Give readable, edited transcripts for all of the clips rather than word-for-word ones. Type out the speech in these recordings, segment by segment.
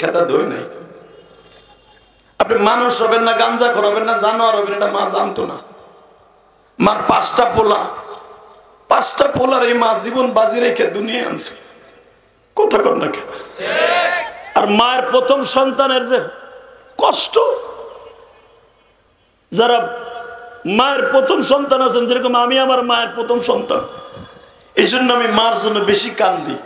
খেতা দই নাই। আপনি মানুষ হবেন না, গাঞ্জা করবেন না, জানোয়ার হবেন, এটা মা জানতো না। মার 5টা পোলা, 5টা পোলার এই মা জীবন বাজি রেখে দুনিয়ায় আনছে। কথা কর না কেন? আর মায়ের প্রথম সন্তানের যে কষ্ট, যারা মায়ের প্রথম সন্তান আছেন, যেরকম আমি আমার মায়ের প্রথম সন্তান, এই জন্য আমি মার জন্য বেশি কান্দি।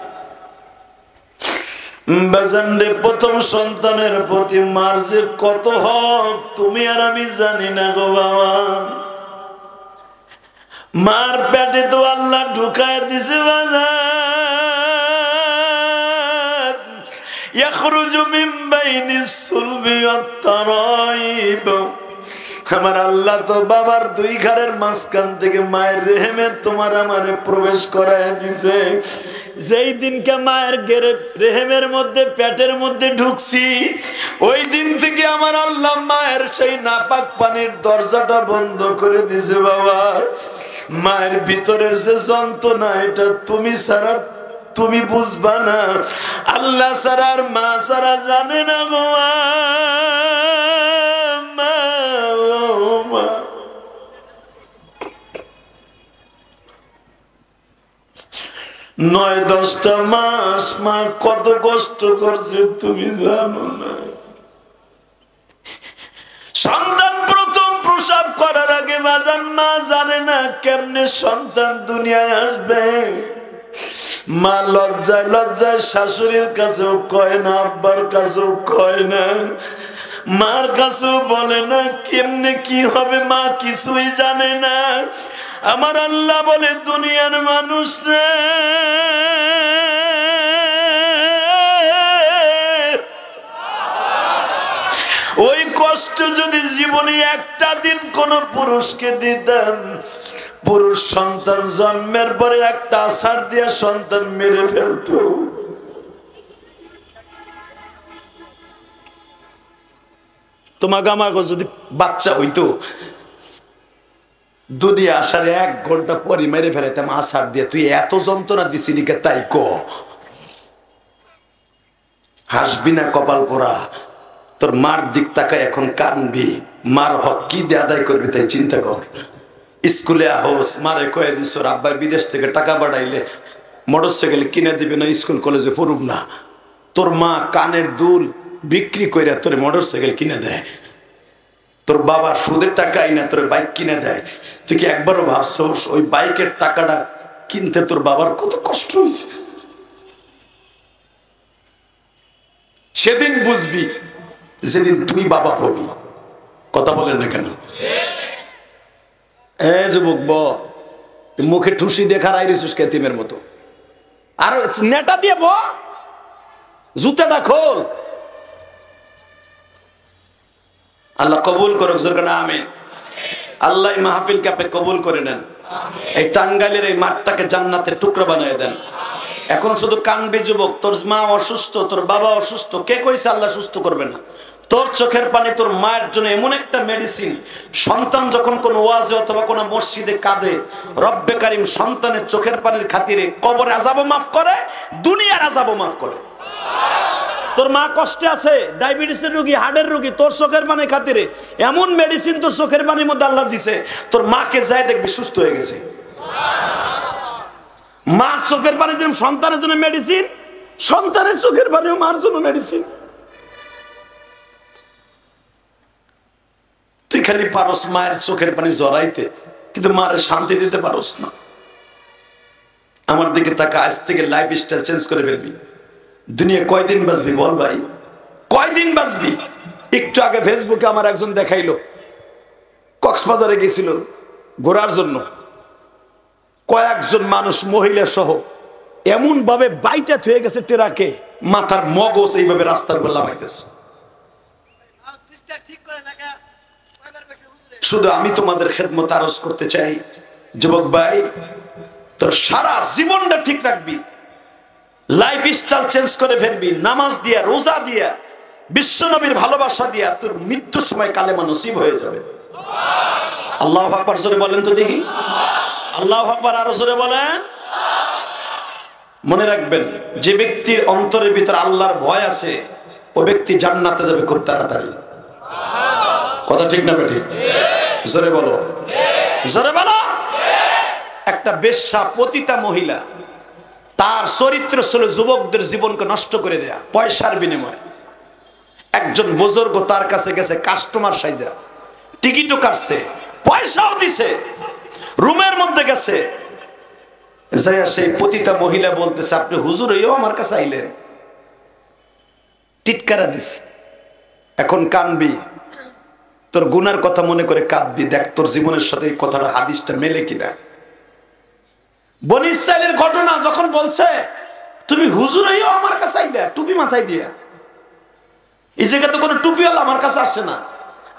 বাজানরে প্রথম সন্তানের প্রতি মার যে কত হক তুমি আর আমি জানি না গো বাবা। মার পেটে তো আল্লাহ ঢুকায় দিছে বাজান, ইয়াখরুজু মিন বাইনিস সুলবি ওয়াত তারাইব। আমার আল্লাহ তো বাবার 2 ঘাড়ের মাঝখান থেকে মায়ের রেহেমে তোমার আমারে প্রবেশ করায় দিছে। যেই দিনকে মায়ের রেহেমের মধ্যে, পেটের মধ্যে ঢুকছি, ওই দিন থেকে আমার আল্লাহ মায়ের সেই নাপাক পানির দরজাটা বন্ধ করে দিছে বাবা। মায়ের ভিতরের যে যন্ত্রণা, এটা তুমি ছাড়া তুমি বুঝবা না, আল্লাহ ছাড়া আর মা ছাড়া জানে না গো মা। 9-10টা মাস মা কত কষ্ট করছে তুমি জানো না। সন্তান প্রথম প্রসব করার আগে বাজান মা জানে না কেমনে সন্তান দুনিয়ায় আসবে। মা লজ্জায় লজ্জায় শাশুড়ির কাছেও কয় না, আব্বার কাছেও কয় না, মার কাছেও বলে না কেমনে কি হবে, মা কিছুই জানে না। আমার আল্লাহ বলে দুনিয়ার মানুষ রে, ওই কষ্ট যদি জীবনে একটা দিন কোন পুরুষকে দিতাম, পুরুষ সন্তান জন্মের পরে একটা আছাড় দিয়ে সন্তান মেরে ফেলত। তোমাকে আমাকে যদি বাচ্চা হইতো, দুনিয়া আসার 1 ঘন্টা পরে মেরে ফেলাইতাম আছাড় দিয়ে। তুই এত যন্ত্রণা দিছিলি কে তাই ক? হাসবি না কপাল পোড়া? তোর মার দিক তাকায় এখন কানবি, মার হক কি দিয়ে আদায় করবি তাই চিন্তা কর। স্কুলে আহস, মারে কয়ে দিস ওর আব্বাই বিদেশ থেকে টাকা বাড়াইলে মোটরসাইকেল কিনে দিবে না, স্কুল কলেজে পড়ুক না। তোর মা কানের দুল বিক্রি করে তোর মোটরসাইকেল কিনে দেয়, তোর বাবা সুদের টাকা আইনা তোর বাইক কিনে দেয়। তুই কি একবারও ভাবছস ওই বাইকের টাকাটা কিনতে তোর বাবার কত কষ্ট হয়েছে? সেদিন বুঝবি যেদিন তুই বাবা হবি। কথা বলেন না কেন? যুবক ব মুখে ঠুসি দেখার আইরিস কেতিমের মতো, আর নেটা দিয়ে ব জুতাটা খোল। আল্লাহ কবুল করুক, জোরকানা আমিন। আল্লাহ মাহফিলকে আপনি কবুল করে নেন, এই টাঙ্গাইলের এই মাঠটাকে জান্নাতের টুকরা বানিয়ে দেন। এখন শুধু কানবি যুবক, তোর মা অসুস্থ, তোর বাবা অসুস্থ, কে কইছে আল্লাহ সুস্থ করবে না? তোর চোখের পানি তোর মায়ের জন্য এমন একটা মেডিসিন। সন্তান যখন কোন ওয়াজে অথবা কোন মসজিদে কাঁদে, রব্বে কারিম সন্তানের চোখের পানির খাতিরে কবরে আযাবও মাফ করে, দুনিয়ার আযাবও মাফ করে। তোর মা কষ্টে আছে, ডায়াবেটিসের রোগী, হার্টের রোগী, তোর চোখের পানি খাতিরে এমন মেডিসিন তোর চোখের পানির মধ্যে আল্লাহ দিছে, তোর মাকে যায় দেখবি সুস্থ হয়ে গেছে। মার চোখের পানি যেমন সন্তানের জন্য মেডিসিন, সন্তানের চোখের পানিও মার জন্য মেডিসিন। তুই খালি পারস মায়ের চোখের পানি জড়াইতে, কিন্তু মায়ের শান্তি দিতে পারস না। আমার দিকে তাকা, আজ থেকে লাইফ স্টাইল চেঞ্জ করে ফেলবি। দুনিয়া কয়দিন বাঁচবি বল ভাই, কয়দিন বাঁচবি? একটু আগে ফেসবুকে আমার একজন দেখাইলো, কক্সবাজারে গেছিল ঘোরার জন্য, কয়েকজন মানুষ মহিলা সহ এমন ভাবে বাইটা হয়ে গেছে ট্রাকে, মাথার মগজ এইভাবে রাস্তার উপর লাগাইতেছে। শুধু আমি তোমাদের খেদমত আরজ করতে চাই, যুবক ভাই, তোর সারা জীবনটা ঠিক রাখবি, লাইফ স্টাইল চেঞ্জ করে ফেলবি, নামাজ দিয়া, রোজা দিয়া, বিশ্ব নবীর ভালোবাসা দিয়া, তোর মৃত্যুর সময় কালেমা নসিব হয়ে যাবে। আল্লাহু আকবার জোরে বলেন তো দেখি, আল্লাহু আকবার আরো জোরে বলেন। মনে রাখবেন, যে ব্যক্তির অন্তরের ভিতর আল্লাহর ভয় আছে, ও ব্যক্তি জান্নাতে যাবে খুব তাড়াতাড়ি। কথা ঠিক না বেঠিক? জোরে বলো, জোরে বলো। একটা বেশ্যা, পতিতা মহিলা, তার চরিত্র ছিল যুবকদের জীবনকে নষ্ট করে দেয়া পয়সার বিনিময়ে। একজন বুজুর্গ তার কাছে গেছে কাস্টমার সাইজা, টিকিটও কাটছে, পয়সাও দিছে, রুমের মধ্যে গেছে, যাইয়া সেই পতিতা মহিলা বলতেছে, আপনি হুজুর হইও আমার কাছে আইলেন? টিটকারা দিছে। এখন কানবি, তোর গুনার কথা মনে করে কাঁদবি, দেখ তোর জীবনের সাথে এই কথাটা, হাদিসটা মেলে কিনা। বনি ইসরাইলের ঘটনা যখন বলছে তুমি হুজুর হইও আমার কাছে আইলে, টুপি মাথায় দিয়া, এই জায়গায় তো কোনো টুপিওয়ালা আমার কাছে আসে না,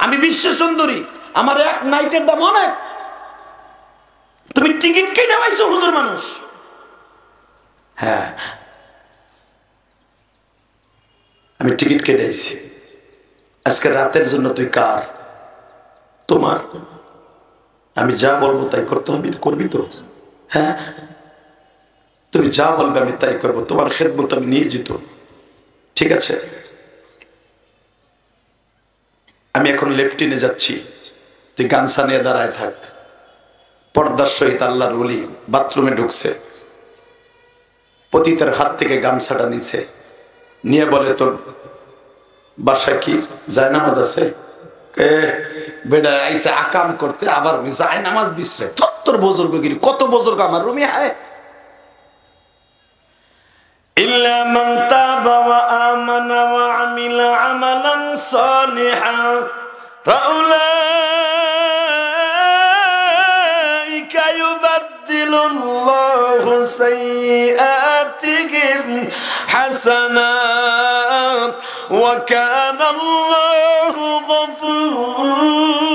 আমি বিশ্ব সুন্দরী, আমার এক নাইটের দাম অনেক, তুমি টিকিট কিনে পাইছো হুজুর মানুষ। হ্যাঁ, আমি টিকিট কেটে আইছি, আজকে রাতের জন্য তুই কার? তোমার। আমি যা বলবো তাই করতে হবে, করবি তো? হ্যাঁ, তুমি যা বলবে আমি তাই করবো, তোমার খেদমত আমি নিয়ে যেত, ঠিক আছে? আমি এখন লেফটিনে যাচ্ছি, তুই গামছা নিয়ে দাঁড়ায় থাক। পর্দার সহিত আল্লাহর ওলি বাথরুমে ঢুকছে, পতিতার হাত থেকে গামছাটা নিছে, নিয়ে বলে, তোর বাসায় কি জায়নামাজ আছে? বেড়া আইসে আকাম করতে, আবার জায়নামাজ বিশ্রে, তোর বুজুর্গ গিরি, কত বুজুর্গ আমার রুমে আয়। ইল্লা মান তাবা ওয়া আমানা ওয়া আমিলা আমালান সালিহান ফাউলাইকা ইউবাদদিলুল্লাহু সাইয়্যাতিহিম হাসানাত ওয়া কানাল্লাহু গফুরার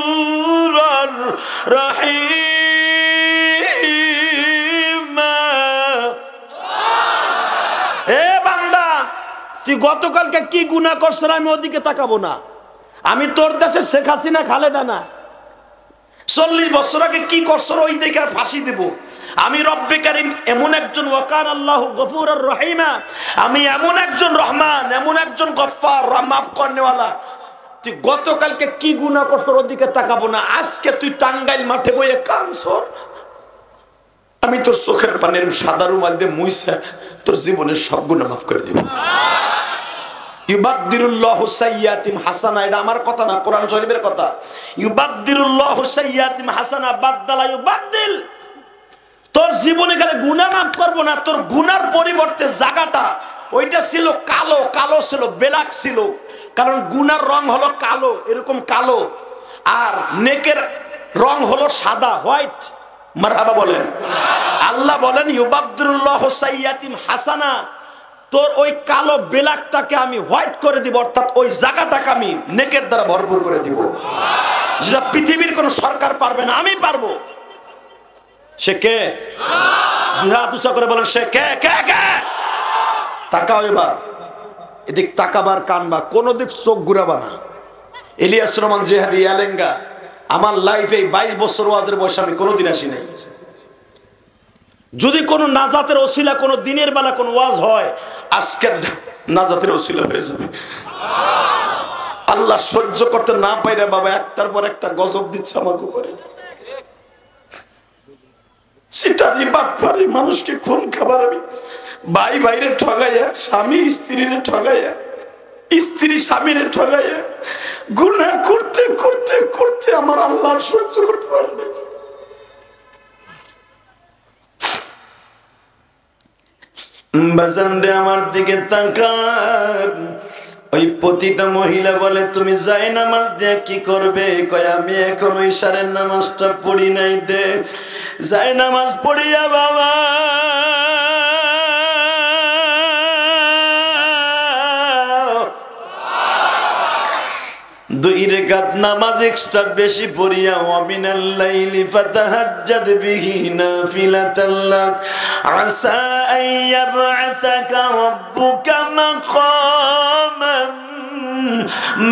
রহিম। এ বান্দা, তুই গতকালকে কি গুনাহ করছিস আমি ওদিকে তাকাবো না। আমি তোর দেশে শেখ হাসিনা, খালেদা না। 40 বছর আগে কি করছ ওই দিকে ফাঁসি দেব। আমি রব্বে কারীম এমন একজন, ওয়াকান আল্লাহু গফুরার রহিমা, আমি এমন একজন রহমান, এমন একজন গফফার, মাফ করনেওয়ালা। তুই গতকালকে কি গুনাহ করছ ওদিকে তাকাবো না। আজকে তুই টাঙ্গাইল মাঠে বইয়ে কানছর, আমি তোর চোখের পানির সাদা রুমাল দিয়ে মুইছা তোর জীবনের সব গুনাহ মাফ করে দেব। ইউবাদদিলুল্লাহু সাইয়্যাতিহিম হাসানা, এটা আমার কথা না, কোরআন শরীফের কথা। ইউবাদদিলুল্লাহু সাইয়্যাতিহিম হাসানা, বাদদালা ইউবাদদিল। তোর জীবনে গেলে গুনাহ মাফ করবো না, তোর গুনার পরিবর্তে জায়গাটা ওইটা ছিল কালো, কালো ছিল, ব্ল্যাক ছিল, কারণ গুনার রং হলো কালো, এরকম কালো, আর নেকের রং হলো সাদা, হোয়াইট। মারহাবা বলেন। আল্লাহ বলেন ইউবাদদিলুল্লাহু সাইয়্যাতিহিম হাসানা, তোর ওই কালো ব্ল্যাকটাকে আমি হোয়াইট করে দিব, অর্থাৎ ওই জায়গাটাকে আমি নেকের দ্বারা ভরপুর করে দিব, যেটা পৃথিবীর কোন সরকার পারবে না, আমি পারবো। সে কে? হাত উঁচা করে বলেন, সে কে? কে কে? তাকাও এবার, এদিক তাকাবার কানবা, কোন দিক চোখ ঘুরাবা না। ইলিয়াস রহমান জিহাদি ইয়ালেঙ্গা, আমার লাইফে 22 বছর ওয়াজের বয়স আমি কোনোদিন আসি নাই। যদি কোনো নাজাতের ওসিলা কোনো দিনের বেলা কোনো ওয়াজ হয়, আজকের নাজাতের ওসিলা হয়ে যাবে। আল্লাহ সহ্য করতে না পাইরে বাবা একটার পর একটা গজব দিচ্ছে আমার উপরে। সিটারি বাটপারি, মানুষকে খুন খাবার, আমি ভাই ভাইরে ঠগাইয়া, স্বামী স্ত্রীরে ঠগাইয়া, স্ত্রী স্বামীরে ঠগাইয়া, গুনাহ করতে করতে করতে আমার আল্লাহ সহ্য করতে পারে না। বাজানরে আমার দিকে তাকান। ওই পতিতা মহিলা বলে, তুমি জায়নামাজ দিয়ে কি করবে? কয়, আমি এখন ওই ইশারের নামাজটা পড়ি নাই, দে জায়নামাজ পড়িয়া বাবা দুই রাকাত নামাজ এক্সট্রা বেশি পড়িয়া, ওয়া মিনাল লাইলি ফাতাহাজ্জাদ বিহি নাফিলাতাল লাক আসা আন ইয়াবআসাকা রাব্বুকা মাকামান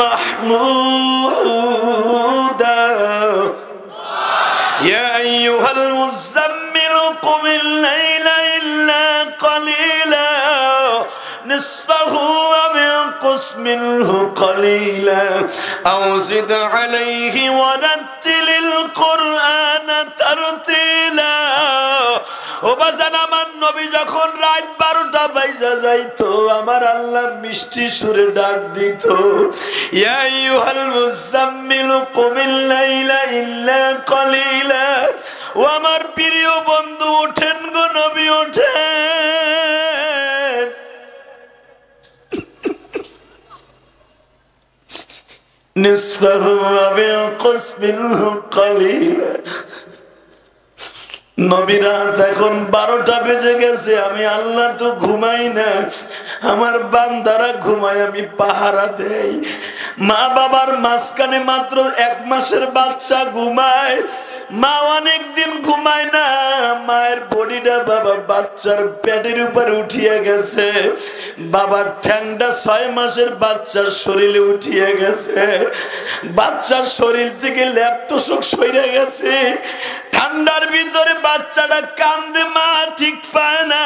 মাহমুদা। ইয়া আইয়ুহাল মুযাম্মিল কুমিল লাইলা ইল্লা ক্বালিলা নিসফাহু ওয়া وانقص منه قليلا أو زد عليه ورتل القرآن ترتيلا ও বাজান আমার নবী যখন রাত 12টা বাজা যাইতো আমার আল্লাহ মিষ্টি সুরে ডাক দিত ইয়া আইয়ুহাল মুযাম্মিল কুমিল লাইলা ইল্লা কলিলা ও আমার প্রিয় বন্ধু ওঠেন গো নবী ওঠেন নিসফাহু আও ইনকুস মিনহু কলিলা নবী রাত এখন 12টা বেজে গেছে আমি আল্লাহ তো ঘুমাই না আমার বান্দারা ঘুমায় আমি পাহারা দেই মা বাবার মাঝখানে মাত্র 1 মাসের বাচ্চা ঘুমায় মা অনেক দিন ঘুমায় না মায়ের বডিটা বাবা বাচ্চার পেটের উপর উঠিয়ে গেছে বাবার ঠ্যাংটা 6 মাসের বাচ্চার শরীরে উঠিয়ে গেছে বাচ্চার শরীর থেকে ল্যাপটসক সইরে গেছে ঠান্ডার ভিতরে বাচ্চাটা কান্দে মা ঠিক পায় না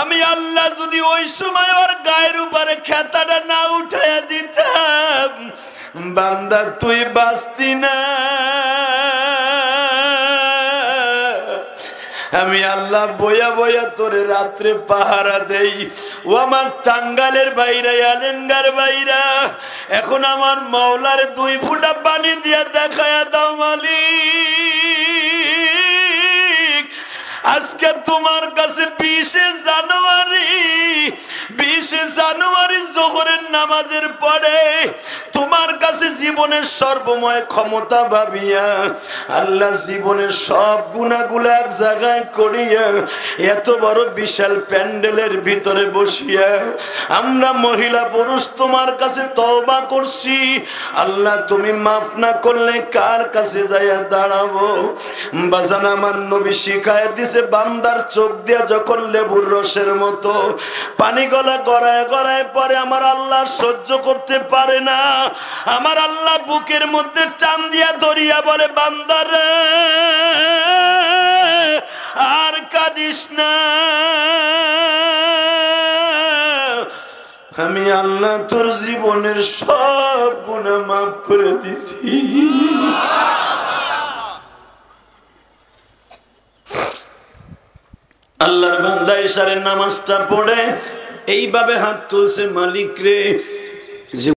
আমি আল্লাহ যদি ওই সময় ওর গায়ের উপরে খেতাটা না উঠাইয়া দিতাম বান্দা তুই বাঁচতি না আমি আল্লাহ বয়া বয়া তোরে রাত্রে পাহারা দেই ও আমার টাঙ্গালের বাইরা আলেঙ্গার বাইরা এখন আমার মাওলার 2 ফোঁটা পানি দিয়া দেখায়া দাও মালিক আজকে তোমার কাছে 20 জানুয়ারি যোহরের নামাজের পরে তোমার কাছে জীবনের সর্বময় ক্ষমতা ভাবিয়া আল্লাহ জীবনের সব গুনাহগুলো এক জায়গায় করিয়া এত বড় বিশাল প্যান্ডেলের ভিতরে বসিয়া আমরা মহিলা পুরুষ তোমার কাছে তওবা করছি আল্লাহ তুমি মাফ না করলে কার কাছে যাইয়া দাঁড়াবো বাজান আমার নবী শিখায় দিছে বান্দার চোখ দিয়া যখন লেবুর রসের মতো পানি গলা গড়ায় গড়ায় পরে আমার আল্লাহ সহ্য করতে পারে না আমার আল্লাহ বুকের মধ্যে টান দিয়া ধরিয়া বলে বান্দারে আর কাঁদিস না আমি আল্লাহ তোর জীবনের সব গুনাহ মাফ করে দিছি আল্লাহর বান্দা ইশারের নামাজটা পড়ে এইভাবে হাত তুলছে মালিক রে